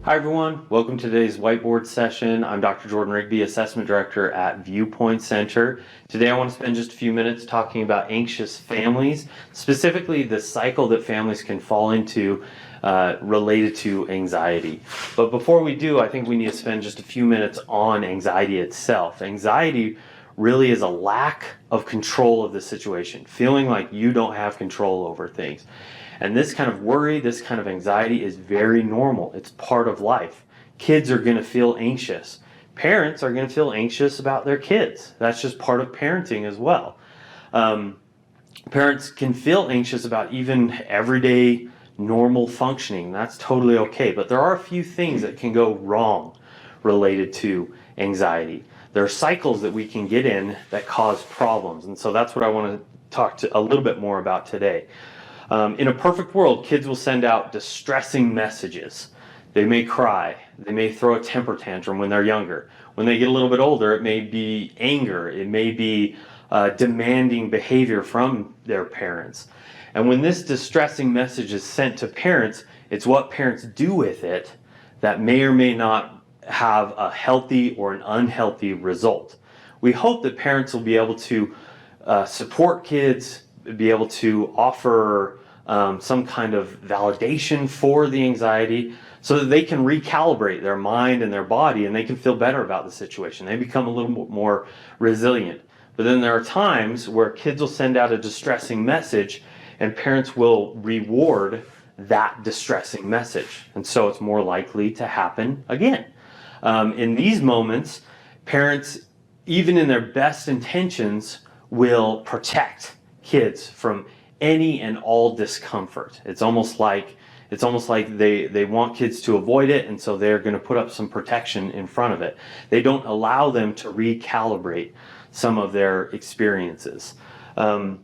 Hi everyone, welcome to today's whiteboard session. I'm Dr. Jordan Rigby, Assessment Director at ViewPoint Center. Today I want to spend just a few minutes talking about anxious families, specifically the cycle that families can fall into related to anxiety. But before we do, I think we need to spend just a few minutes on anxiety itself. Anxiety really is a lack of control of the situation, feeling like you don't have control over things. And this kind of worry, this kind of anxiety is very normal. It's part of life. Kids are going to feel anxious. Parents are going to feel anxious about their kids. That's just part of parenting as well. Parents can feel anxious about even everyday normal functioning. That's totally okay. But there are a few things that can go wrong related to anxiety. There are cycles that we can get in that cause problems. And so that's what I want to talk a little bit more about today. In a perfect world, kids will send out distressing messages. They may cry. They may throw a temper tantrum when they're younger. When they get a little bit older, it may be anger. It may be demanding behavior from their parents. And when this distressing message is sent to parents, it's what parents do with it that may or may not have a healthy or an unhealthy result. We hope that parents will be able to support kids, be able to offer some kind of validation for the anxiety so that they can recalibrate their mind and their body and they can feel better about the situation. They become a little more resilient. But then there are times where kids will send out a distressing message and parents will reward that distressing message. And so it's more likely to happen again. In these moments, parents, even in their best intentions, will protect kids from any and all discomfort. It's almost like they want kids to avoid it, and so they're going to put up some protection in front of it. They don't allow them to recalibrate some of their experiences. And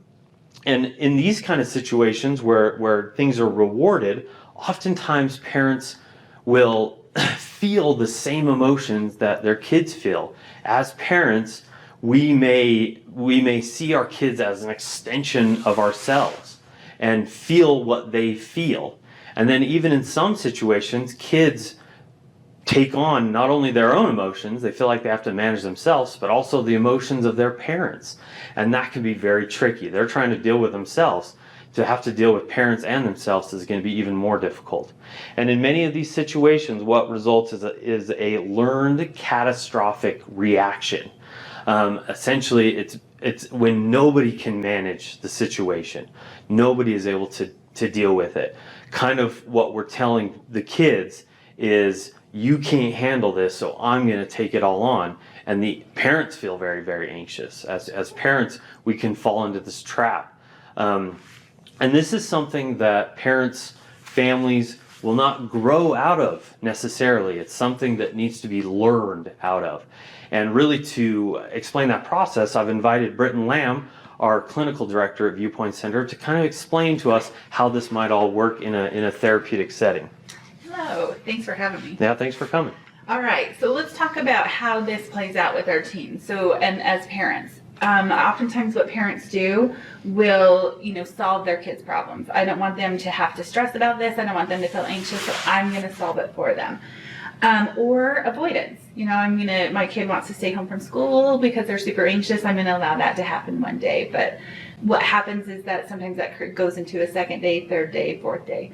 in these kind of situations where things are rewarded, oftentimes parents will feel the same emotions that their kids feel. As parents, we may see our kids as an extension of ourselves and feel what they feel. And then even in some situations, kids take on not only their own emotions, they feel like they have to manage themselves, but also the emotions of their parents. And that can be very tricky. They're trying to deal with themselves. To have to deal with parents and themselves is going to be even more difficult. And in many of these situations, what results is a learned catastrophic reaction. Essentially, it's when nobody can manage the situation. Nobody is able to deal with it. Kind of what we're telling the kids is, you can't handle this, so I'm going to take it all on. And the parents feel very, very anxious. As parents, we can fall into this trap. And this is something that parents, families will not grow out of necessarily. It's something that needs to be learned out of. And really, to explain that process, I've invited Britten, our clinical director at ViewPoint Center, to kind of explain to us how this might all work in a therapeutic setting. Hello, thanks for having me. Yeah, thanks for coming. All right, so let's talk about how this plays out with our teens. And as parents, oftentimes what parents do will, solve their kids' problems. I don't want them to have to stress about this. I don't want them to feel anxious, so I'm going to solve it for them. Or avoidance. My kid wants to stay home from school because they're super anxious. I'm going to allow that to happen one day. But what happens is that sometimes that goes into a second day, third day, fourth day.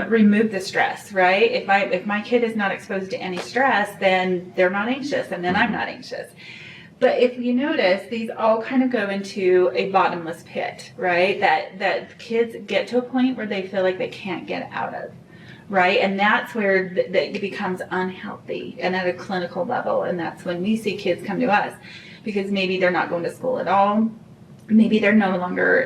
Remove the stress, right? If my kid is not exposed to any stress, then they're not anxious, and then I'm not anxious. But if you notice, these all kind of go into a bottomless pit, right? That kids get to a point where they feel like they can't get out of, right? And that's where it becomes unhealthy and at a clinical level. And that's when we see kids come to us because maybe they're not going to school at all. Maybe they're no longer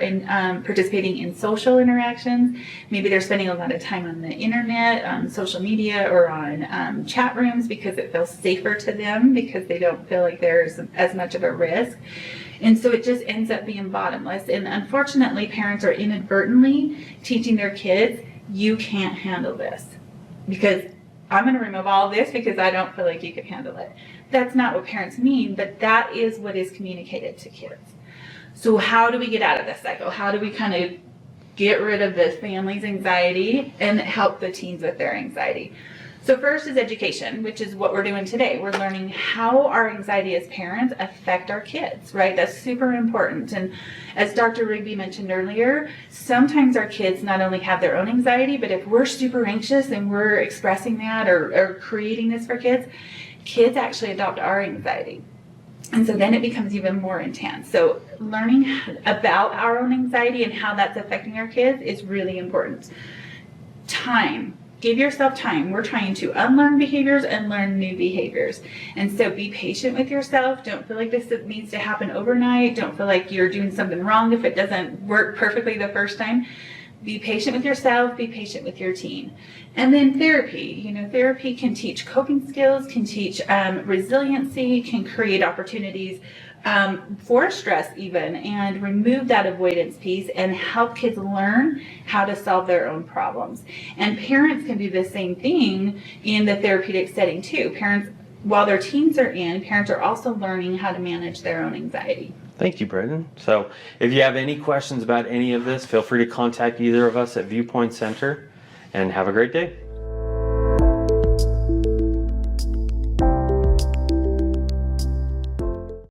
participating in social interactions. Maybe they're spending a lot of time on the internet, on social media, or on chat rooms because it feels safer to them because they don't feel like there's as much of a risk. And so it just ends up being bottomless. And unfortunately, parents are inadvertently teaching their kids, you can't handle this because I'm going to remove all of this because I don't feel like you can handle it. That's not what parents mean, but that is what is communicated to kids. So how do we get out of this cycle? How do we kind of get rid of the family's anxiety and help the teens with their anxiety? So first is education, which is what we're doing today. We're learning how our anxiety as parents affect our kids, right? That's super important. And as Dr. Rigby mentioned earlier, sometimes our kids not only have their own anxiety, but if we're super anxious and we're expressing that or creating this for kids, kids actually adopt our anxiety. And so then it becomes even more intense. So learning about our own anxiety and how that's affecting our kids is really important. Time. Give yourself time. We're trying to unlearn behaviors and learn new behaviors. And so be patient with yourself. Don't feel like this needs to happen overnight. Don't feel like you're doing something wrong if it doesn't work perfectly the first time. Be patient with yourself. Be patient with your teen. And then therapy. Therapy can teach coping skills, can teach resiliency, can create opportunities for stress even, and remove that avoidance piece and help kids learn how to solve their own problems. And parents can do the same thing in the therapeutic setting too. Parents, while their teens are in, parents are also learning how to manage their own anxiety. Thank you, Britten. So if you have any questions about any of this, feel free to contact either of us at ViewPoint Center, and have a great day.